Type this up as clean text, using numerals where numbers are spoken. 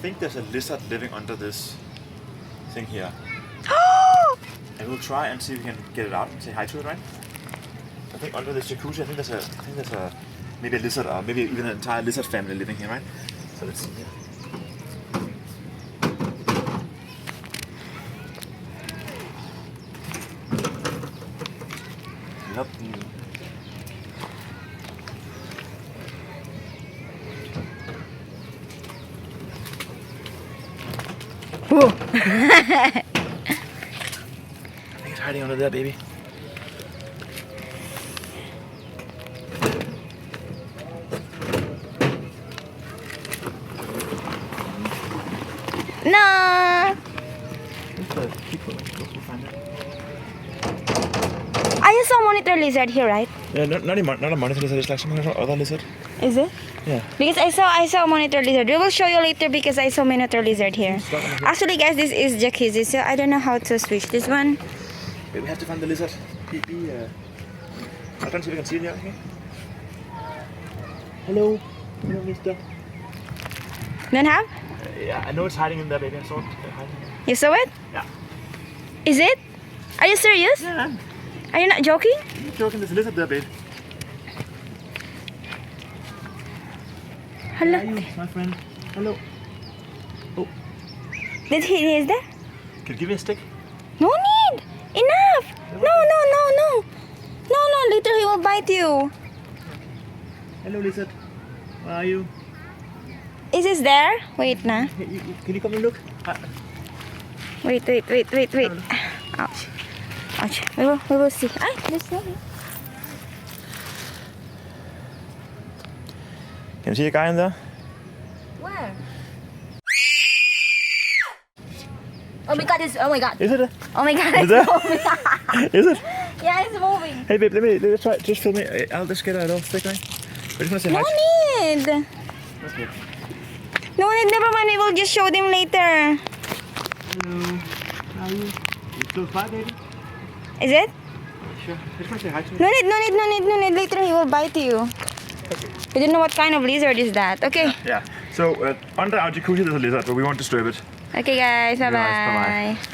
think there's a lizard living under this thing here. And we'll try and see if we can get it out and say hi to it, right? I think under this jacuzzi, I think there's a maybe a lizard or maybe even an entire lizard family living here, right? So let's see here. Yep. Whoa. I think it's hiding under there, baby. No. I saw monitor lizard here, right? Yeah, not a monitor lizard. It's like some other lizard. Is it? Yeah. Because I saw monitor lizard. We will show you later because I saw monitor lizard here. Actually, guys, this is jacuzzi, so I don't know how to switch this one. Wait, we have to find the lizard. I don't see if we can see it here. Okay. Hello, mister. Don't have? Yeah, I know it's hiding in there, baby. I saw it hiding. You saw it? Yeah. Is it? Are you serious? Yeah. Are you not joking? I'm not joking. There's a lizard there, babe. Hello. Where are you, my friend? Hello. Oh. Did he is there? Can you give me a stick? No need. Enough. No. No, later he will bite you. Hello, lizard. Where are you? Is this there? Wait, na. Hey, can you come and look? Wait. Ouch. We will see. Ah, this one. Can you see a guy in there? Where? Oh my god, oh my god. Is it? Oh my god, Is it's it? moving. Is it? Yeah, it's moving. Hey, babe, let me try. Just film it. I'll just get a little stick, right? I just want to say No hi. need. Okay. No need, never mind. We will just show them later. Hello. How are you? You close by, baby? Is it? Sure. I just want to say hi to you. No need. Later he will bite you. Okay. We don't know what kind of lizard is that. Okay. Yeah. So under our jacuzzi there's a lizard, but we won't disturb it. Okay, guys. Bye Bye-bye. bye.